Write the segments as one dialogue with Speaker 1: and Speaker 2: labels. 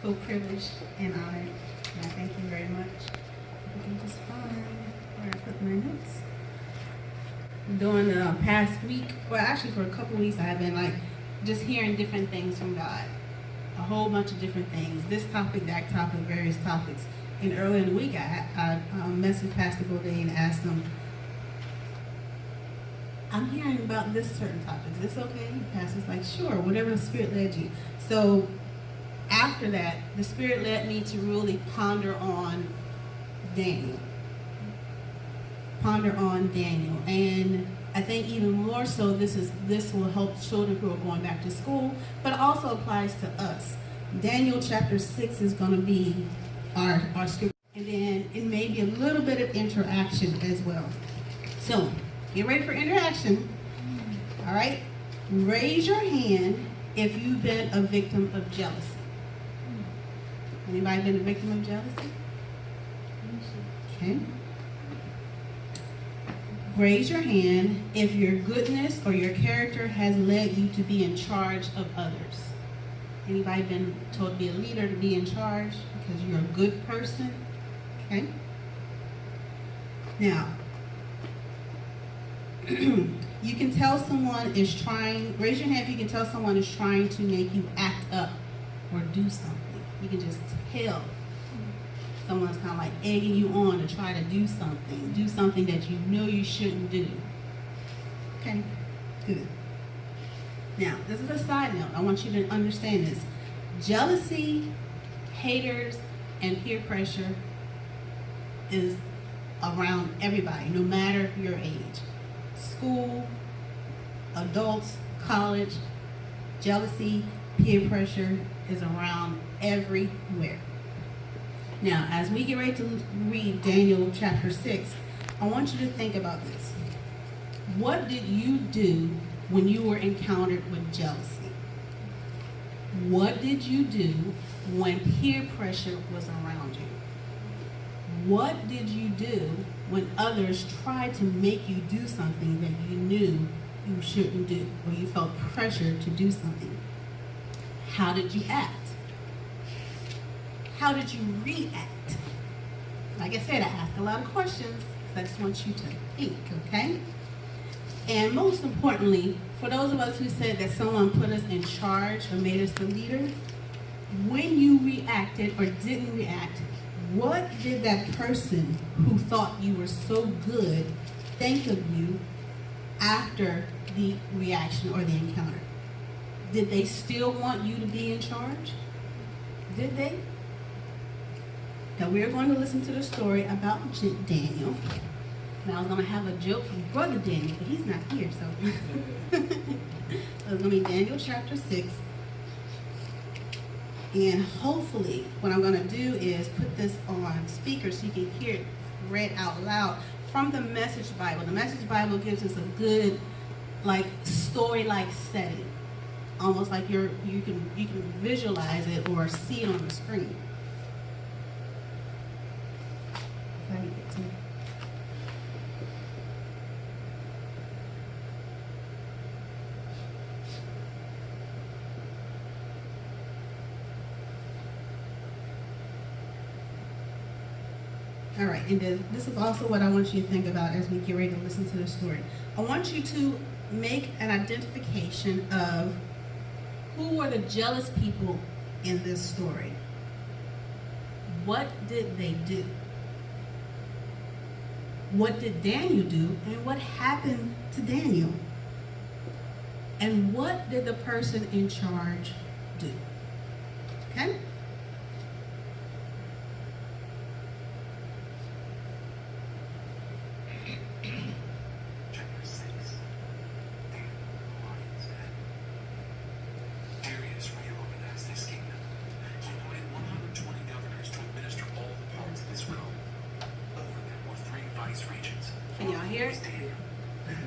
Speaker 1: feel privileged and honored. And I thank you very much. I can just find where I put my notes. During the past week, well, actually for a couple weeks, I've been like just hearing different things from God. A whole bunch of different things. This topic, that topic, various topics. And earlier in the week, I messaged Pastor Boudet and asked him, I'm hearing about this certain topic. Is this okay? And Pastor's like, sure, whatever the Spirit led you. So after that, the Spirit led me to really ponder on Daniel. Ponder on Daniel. And I think even more so, this will help children who are going back to school, but it also applies to us. Daniel chapter 6 is going to be our scripture. And then it may be a little bit of interaction as well. So, get ready for interaction. All right? Raise your hand if you've been a victim of jealousy. Anybody been a victim of jealousy? Okay. Raise your hand if your goodness or your character has led you to be in charge of others. Anybody been told to be a leader, to be in charge because you're a good person? Okay. Now, you can tell someone is trying, raise your hand if you can tell someone is trying to make you act up or do something. You can just tell someone's kind of like egging you on to try to do something that you know you shouldn't do. Okay, good. Now, this is a side note. I want you to understand this. Jealousy, haters, and peer pressure is around everybody, no matter your age. School, adults, college, jealousy, peer pressure is around everywhere. Now, as we get ready to read Daniel chapter 6, I want you to think about this. What did you do when you were encountered with jealousy? What did you do when peer pressure was around you? What did you do when others tried to make you do something that you knew you shouldn't do, or you felt pressure to do something? How did you act? How did you react? Like I said, I ask a lot of questions because I just want you to think, okay? And most importantly, for those of us who said that someone put us in charge or made us the leader, when you reacted or didn't react, what did that person who thought you were so good think of you after the reaction or the encounter? Did they still want you to be in charge? Did they? Now we're going to listen to the story about Daniel. Now I was going to have a joke from Brother Daniel, but he's not here, so. So it's going to be Daniel chapter 6. And hopefully what I'm going to do is put this on speaker so you can hear it read out loud from the Message Bible. The Message Bible gives us a good, like, story-like setting. Almost like you can visualize it or see it on the screen. All right, and then this is also what I want you to think about as we get ready to listen to the story. I want you to make an identification of who were the jealous people in this story. What did they do? What did Daniel do, and what happened to Daniel? And what did the person in charge do? Okay? Can y'all hear it?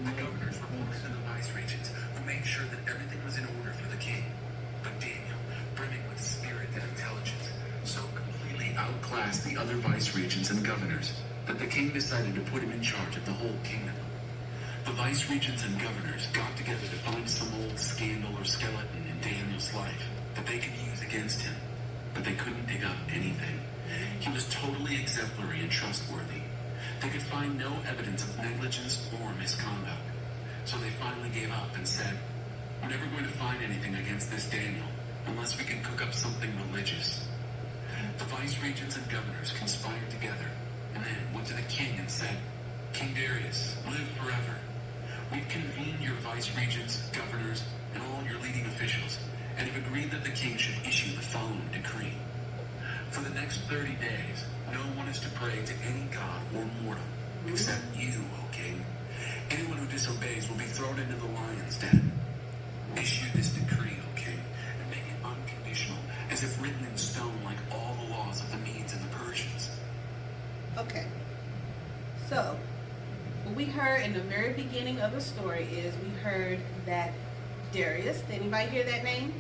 Speaker 2: The governors reported to the vice regents who made sure that everything was in order for the king. But Daniel, brimming with spirit and intelligence, so completely outclassed the other vice regents and governors that the king decided to put him in charge of the whole kingdom. The vice regents and governors got together to find some old scandal or skeleton in Daniel's life that they could use against him. But but they couldn't dig up anything. He was totally exemplary and trustworthy. They could find no evidence of negligence or misconduct. So they finally gave up and said, "We're never going to find anything against this Daniel unless we can cook up something religious." The vice-regents and governors conspired together and then went to the king and said, "King Darius, live forever. We've convened your vice-regents, governors, and all your leading officials, and have agreed that the king should issue the following decree. For the next 30 days, no one is to pray to any god or mortal, except you, O king. Anyone who disobeys will be thrown into the lion's den. Issue this decree, O king, and make it unconditional, as if written in stone like all the laws of the Medes and the Persians."
Speaker 1: Okay. So, what we heard in the very beginning of the story is we heard that Darius, did anybody hear that name?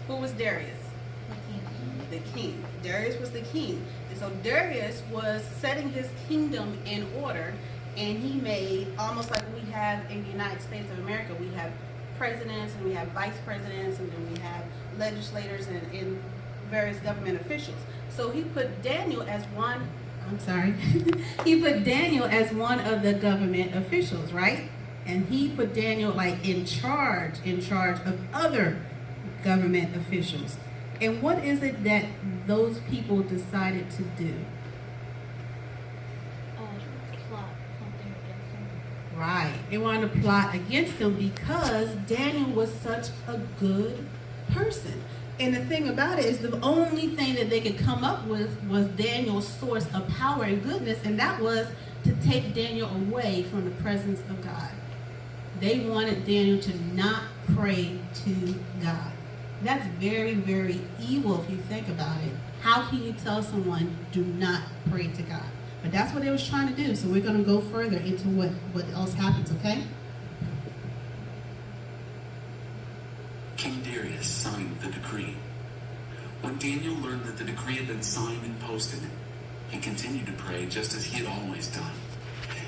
Speaker 1: Who was Darius? The king. Darius was the king. And so Darius was setting his kingdom in order, and he made, almost like we have in the United States of America, we have presidents and we have vice presidents and then we have legislators and various government officials. So he put Daniel as one, he put Daniel as one of the government officials, right? And he put Daniel like in charge of other government officials. And what is it that those people decided to do?
Speaker 3: Plot something against him.
Speaker 1: Right. They wanted to plot against him because Daniel was such a good person. And the thing about it is the only thing that they could come up with was Daniel's source of power and goodness, and that was to take Daniel away from the presence of God. They wanted Daniel to not pray to God. That's very, very evil if you think about it. How can you tell someone, do not pray to God? But that's what they was trying to do. So we're going to go further into what else happens, okay?
Speaker 2: King Darius signed the decree. When Daniel learned that the decree had been signed and posted, he continued to pray just as he had always done.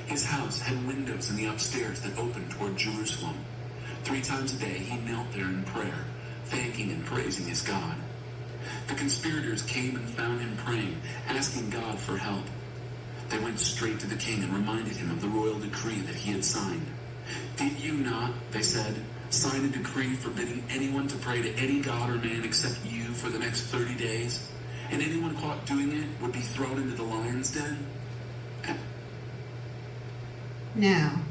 Speaker 2: His house had windows in the upstairs that opened toward Jerusalem. 3 times a day he knelt there in prayer, thanking and praising his God. The conspirators came and found him praying, asking God for help. They went straight to the king and reminded him of the royal decree that he had signed. "Did you not," they said, "sign a decree forbidding anyone to pray to any god or man except you for the next 30 days? And anyone caught doing it would be thrown into the lion's den?"
Speaker 1: Now,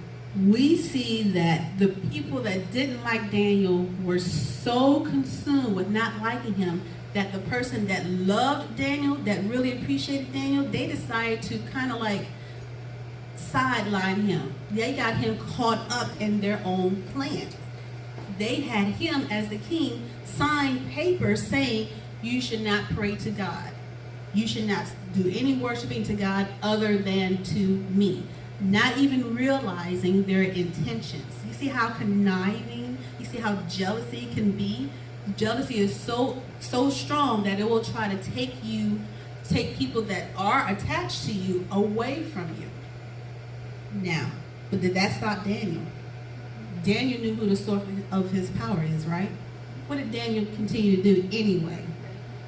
Speaker 1: we see that the people that didn't like Daniel were so consumed with not liking him that the person that loved Daniel, that really appreciated Daniel, they decided to kind of like sideline him. They got him caught up in their own plan. They had him as the king sign papers saying you should not pray to God. You should not do any worshiping to God other than to me. Not even realizing their intentions. You see how conniving, you see how jealousy can be? Jealousy is so strong that it will try to take people that are attached to you away from you. Now, but did that stop Daniel? Daniel knew who the source of his power is, right? What did Daniel continue to do anyway?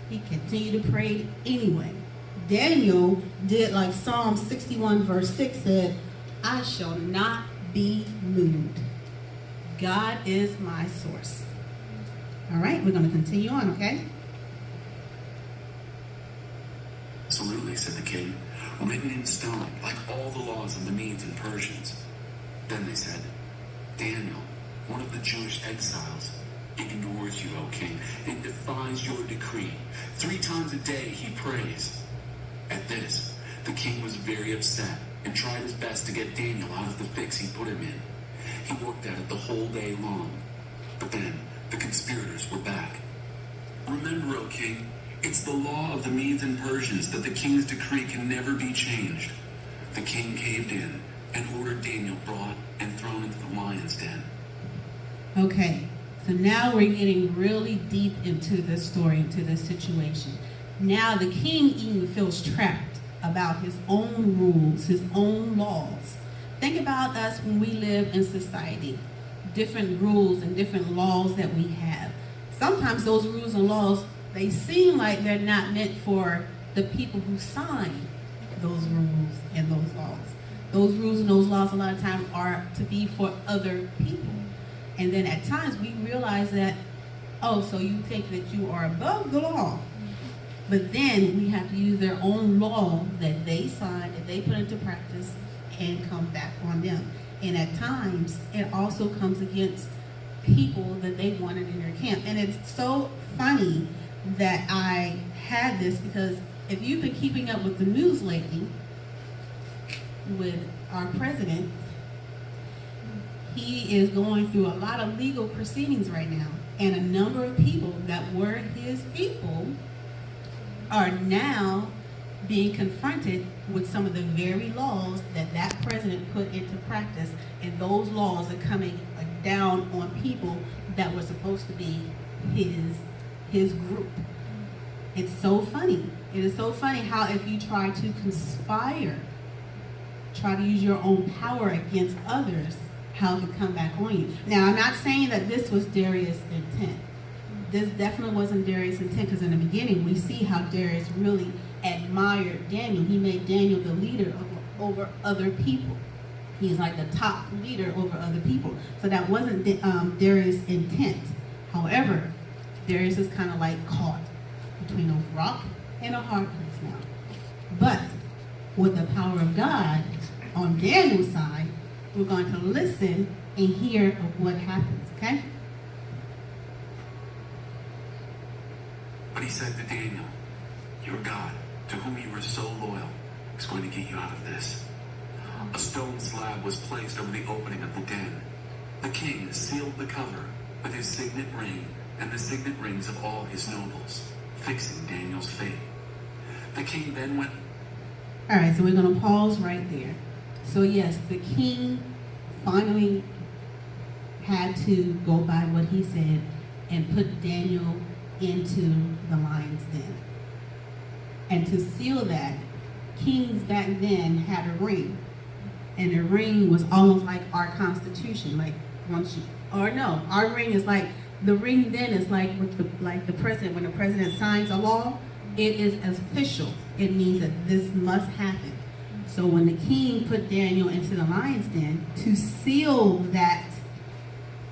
Speaker 1: He continued to pray anyway. Daniel did like Psalm 61 verse 6 said, "I shall not be moved. God is my source." All right, we're going to continue on, okay?
Speaker 2: "Absolutely," said the king, "written in stone, like all the laws of the Medes and Persians." Then they said, "Daniel, one of the Jewish exiles, ignores you, O king, and defies your decree. 3 times a day he prays." At this, the king was very upset and tried his best to get Daniel out of the fix he put him in. He worked at it the whole day long. But then the conspirators were back. "Remember, O king, it's the law of the Medes and Persians that the king's decree can never be changed." The king caved in and ordered Daniel brought and thrown into the lion's den.
Speaker 1: Okay, so now we're getting really deep into this story, into this situation. Now the king even feels trapped about his own rules, his own laws. Think about us when we live in society, different rules and different laws that we have. Sometimes those rules and laws they seem like they're not meant for the people who sign those rules and those laws. Those rules and those laws a lot of times are to be for other people. And then at times we realize that, oh, so you think that you are above the law. But then we have to use their own law that they signed, that they put into practice, and come back on them. And at times, it also comes against people that they wanted in their camp. And it's so funny that I had this, because if you've been keeping up with the news lately, with our president, he is going through a lot of legal proceedings right now. And a number of people that were his people are now being confronted with some of the very laws that that president put into practice, and those laws are coming down on people that were supposed to be his group. It's so funny. It is so funny how if you try to conspire, try to use your own power against others, how it can come back on you. Now, I'm not saying that this was Darius' intent. This definitely wasn't Darius' intent, because in the beginning we see how Darius really admired Daniel. He made Daniel the leader over other people. He's like the top leader over other people. So that wasn't Darius' intent. However, Darius is kind of like caught between a rock and a hard place now. But with the power of God on Daniel's side, we're going to listen and hear of what happens, okay?
Speaker 2: But he said to Daniel, your God, to whom you were so loyal, is going to get you out of this. A stone slab was placed over the opening of the den. The king sealed the cover with his signet ring and the signet rings of all his nobles, fixing Daniel's fate. The king then went...
Speaker 1: All right, so we're going to pause right there. So yes, the king finally had to go by what he said and put Daniel into the lion's den. And to seal that, kings back then had a ring. And the ring was almost like our Constitution. Like once you, or no, our ring is like, the ring then is like with the president, when the president signs a law, it is official. It means that this must happen. So when the king put Daniel into the lion's den, to seal that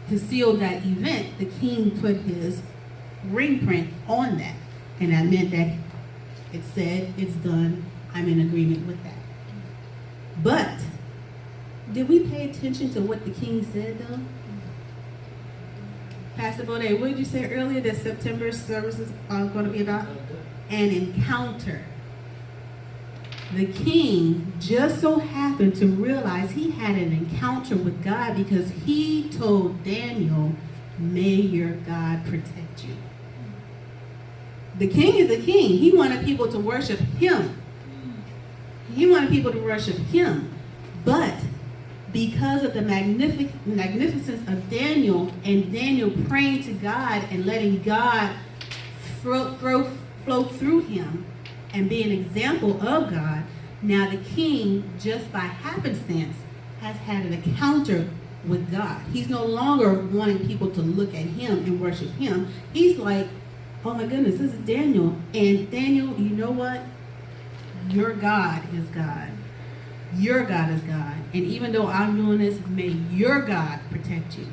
Speaker 1: event, the king put his ring print on that. And that meant that it said, it's done, I'm in agreement with that. But did we pay attention to what the king said though? Pastor Bode, what did you say earlier that September services are going to be about? An encounter. The king just so happened to realize he had an encounter with God, because he told Daniel, may your God protect you. The king is the king. He wanted people to worship him. He wanted people to worship him. But because of the magnificence of Daniel, and Daniel praying to God and letting God flow through him and be an example of God, now the king, just by happenstance, has had an encounter with God. He's no longer wanting people to look at him and worship him. He's like, oh my goodness, this is Daniel. And Daniel, you know what? Your God is God. Your God is God. And even though I'm doing this, may your God protect you.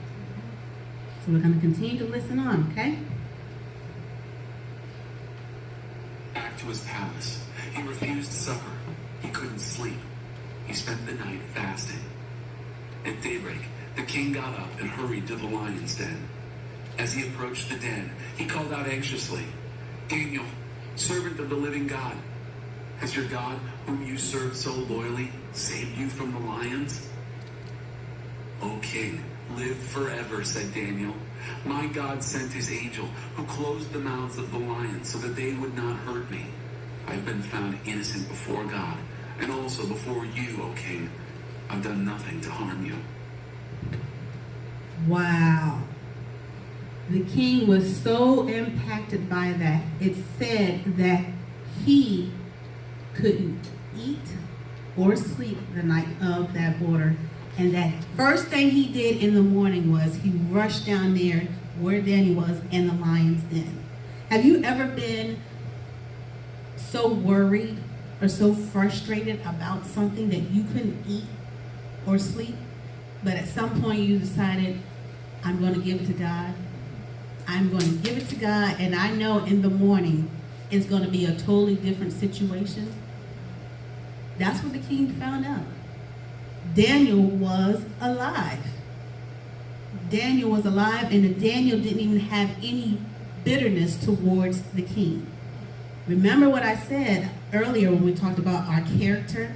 Speaker 1: So we're going to continue to listen on, okay?
Speaker 2: Back to his palace. He refused supper. He couldn't sleep. He spent the night fasting. At daybreak, the king got up and hurried to the lion's den. As he approached the den, he called out anxiously, Daniel, servant of the living God, has your God, whom you serve so loyally, saved you from the lions? O king, live forever, said Daniel. My God sent his angel, who closed the mouths of the lions so that they would not hurt me. I've been found innocent before God, and also before you, O king. I've done nothing to harm you.
Speaker 1: Wow. The king was so impacted by that, it said that he couldn't eat or sleep the night of that order. And that first thing he did in the morning was he rushed down there where Daniel was in the lion's den. Have you ever been so worried or so frustrated about something that you couldn't eat or sleep, but at some point you decided, I'm going to give it to God. I'm going to give it to God, and I know in the morning it's going to be a totally different situation? That's what the king found out. Daniel was alive. Daniel was alive, and Daniel didn't even have any bitterness towards the king. Remember what I said earlier when we talked about our character?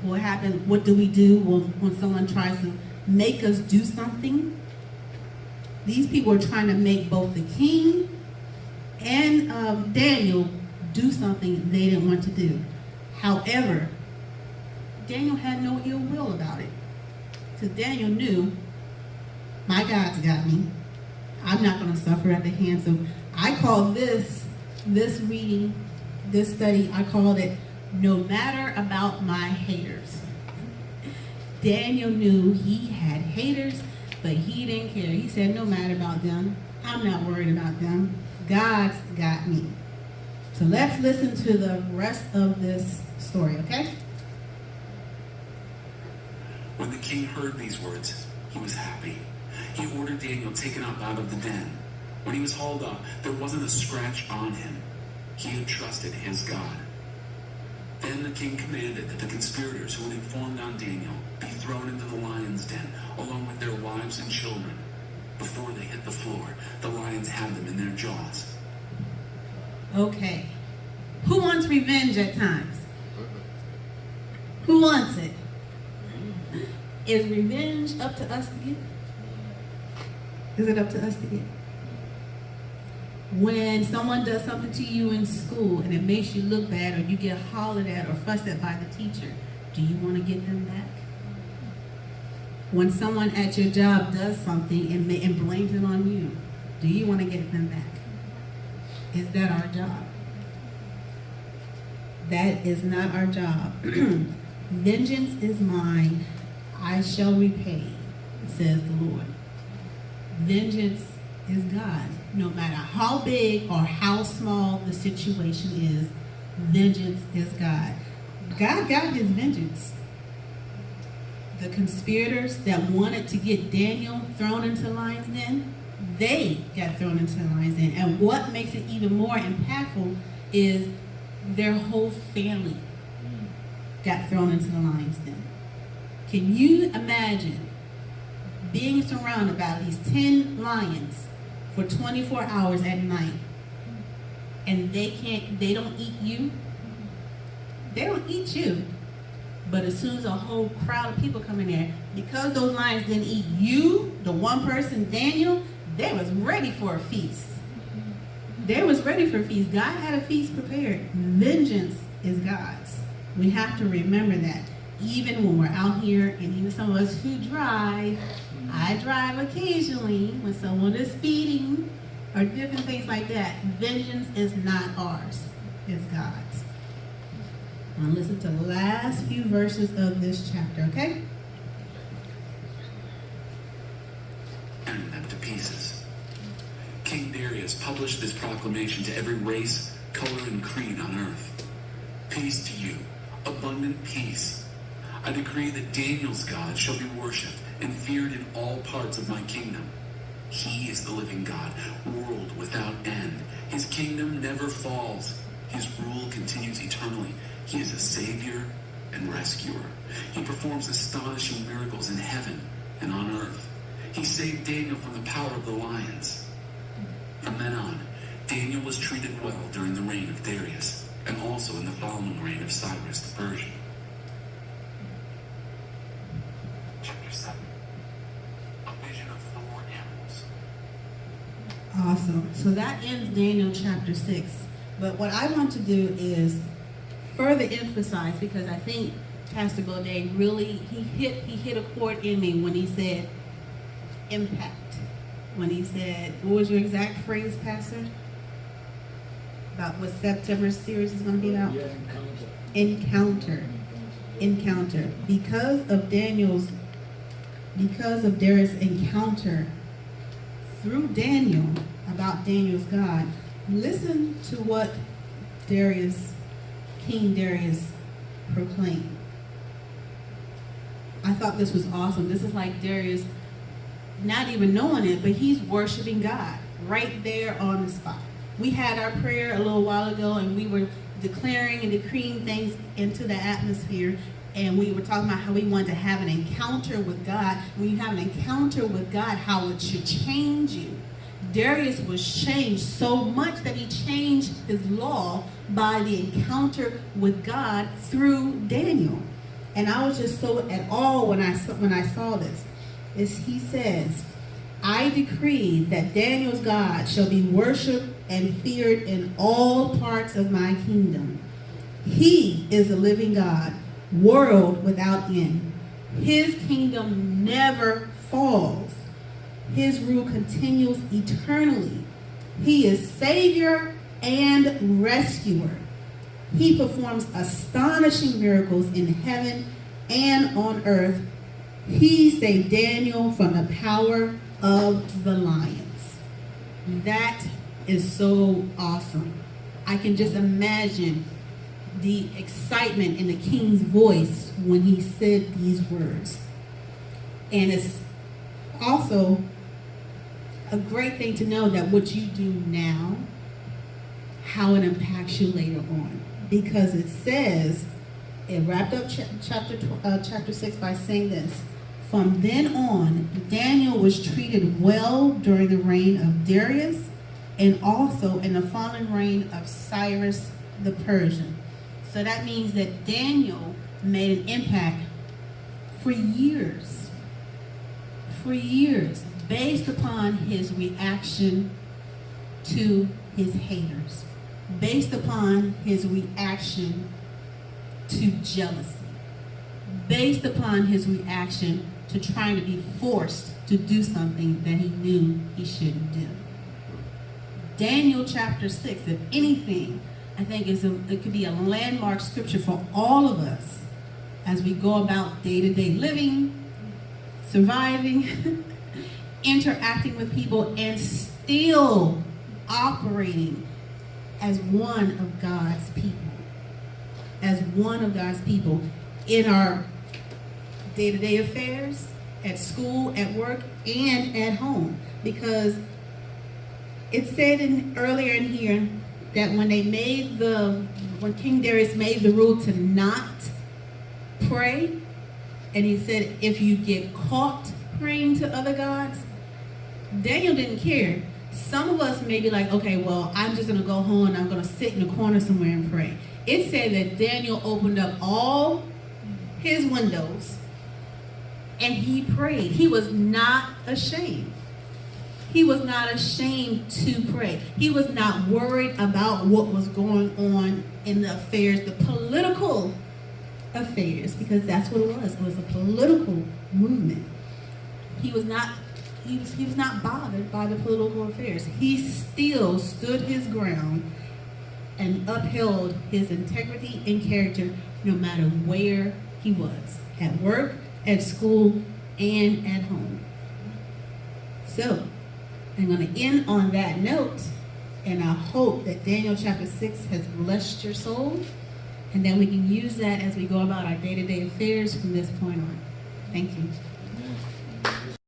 Speaker 1: What happens? What do we do when someone tries to make us do something? These people are trying to make both the king and Daniel do something they didn't want to do. However, Daniel had no ill will about it. Because Daniel knew, my God's got me. I'm not going to suffer at the hands of... I call this reading, this study, I called it, No Matter About My Haters. Daniel knew he had haters, but he didn't care. He said, no matter about them. I'm not worried about them. God's got me. So let's listen to the rest of this story, okay?
Speaker 2: When the king heard these words, he was happy. He ordered Daniel taken up out of the den. When he was hauled up, there wasn't a scratch on him. He had trusted his God. Then the king commanded that the conspirators who had informed on Daniel be thrown into the lion's den, along with their wives and children. Before they hit the floor, the lions had them in their jaws.
Speaker 1: Okay. Who wants revenge at times? Who wants it? Is revenge up to us to get? Is it up to us to get? When someone does something to you in school and it makes you look bad, or you get hollered at or fussed at by the teacher, do you want to get them back? When someone at your job does something and blames it on you, do you want to get them back? Is that our job? That is not our job. Vengeance is mine, I shall repay, says the Lord. Vengeance is God's. No matter how big or how small the situation is, vengeance is God. God got his vengeance. The conspirators that wanted to get Daniel thrown into the lion's den, they got thrown into the lion's den. And what makes it even more impactful is their whole family got thrown into the lion's den. Can you imagine being surrounded by these 10 lions for 24 hours at night, and they don't eat you? They don't eat you. But as soon as a whole crowd of people come in there, because those lions didn't eat you, the one person, Daniel, they was ready for a feast. They was ready for a feast. God had a feast prepared. Vengeance is God's. We have to remember that. Even when we're out here, and even some of us who drive, I drive occasionally when someone is speeding or different things like that. Vengeance is not ours, it's God's. Now listen to the last few verses of this chapter, okay?
Speaker 2: Tearing them to pieces. King Darius published this proclamation to every race, color, and creed on earth. Peace to you, abundant peace. I decree that Daniel's God shall be worshipped and feared in all parts of my kingdom. He is the living God, world without end. His kingdom never falls. His rule continues eternally. He is a savior and rescuer. He performs astonishing miracles in heaven and on earth. He saved Daniel from the power of the lions. From then on, Daniel was treated well during the reign of Darius, and also in the following reign of Cyrus the Persian. Chapter 7. A vision of 4 animals.
Speaker 1: Awesome. So that ends Daniel chapter 6. But what I want to do is further emphasize, because I think Pastor Godet really, he hit a chord in me when he said impact. When he said, what was your exact phrase, Pastor? About what September's series is going to be about?
Speaker 4: Yeah,
Speaker 1: Encounter. Encounter. Because of Darius' encounter, through Daniel, about Daniel's God, listen to what King Darius proclaimed. I thought this was awesome. This is like Darius not even knowing it, but he's worshiping God right there on the spot. We had our prayer a little while ago, and we were declaring and decreeing things into the atmosphere, and we were talking about how we wanted to have an encounter with God. When you have an encounter with God, how it should change you. Darius was changed so much that he changed his law by the encounter with God through Daniel. And I was just so at awe when I saw this. He says, I decree that Daniel's God shall be worshipped and feared in all parts of my kingdom. He is a living God, world without end. His kingdom never falls. His rule continues eternally. He is Savior and Rescuer. He performs astonishing miracles in heaven and on earth. He saved Daniel from the power of the lions. That is so awesome. I can just imagine the excitement in the king's voice when he said these words. And it's also a great thing to know that what you do now, how it impacts you later on. Because it says, it wrapped up chapter 6 by saying this, from then on, Daniel was treated well during the reign of Darius and also in the following reign of Cyrus the Persian. So that means that Daniel made an impact for years, based upon his reaction to his haters, based upon his reaction to jealousy, based upon his reaction to trying to be forced to do something that he knew he shouldn't do. Daniel chapter 6, if anything, I think it could be a landmark scripture for all of us as we go about day-to-day living, surviving, interacting with people, and still operating as one of God's people. As one of God's people in our day-to-day affairs, at school, at work, and at home. Because it said earlier in here that when King Darius made the rule to not pray, and he said if you get caught praying to other gods, Daniel didn't care. Some of us may be like, okay, well, I'm just going to go home and I'm going to sit in a corner somewhere and pray. It said that Daniel opened up all his windows and he prayed. He was not ashamed. He was not ashamed to pray. He was not worried about what was going on in the affairs, the political affairs, because that's what it was. It was a political movement. He was not bothered by the political affairs. He still stood his ground and upheld his integrity and character no matter where he was, at work, at school, and at home. So, I'm going to end on that note, and I hope that Daniel chapter 6 has blessed your soul, and that we can use that as we go about our day-to-day affairs from this point on. Thank you.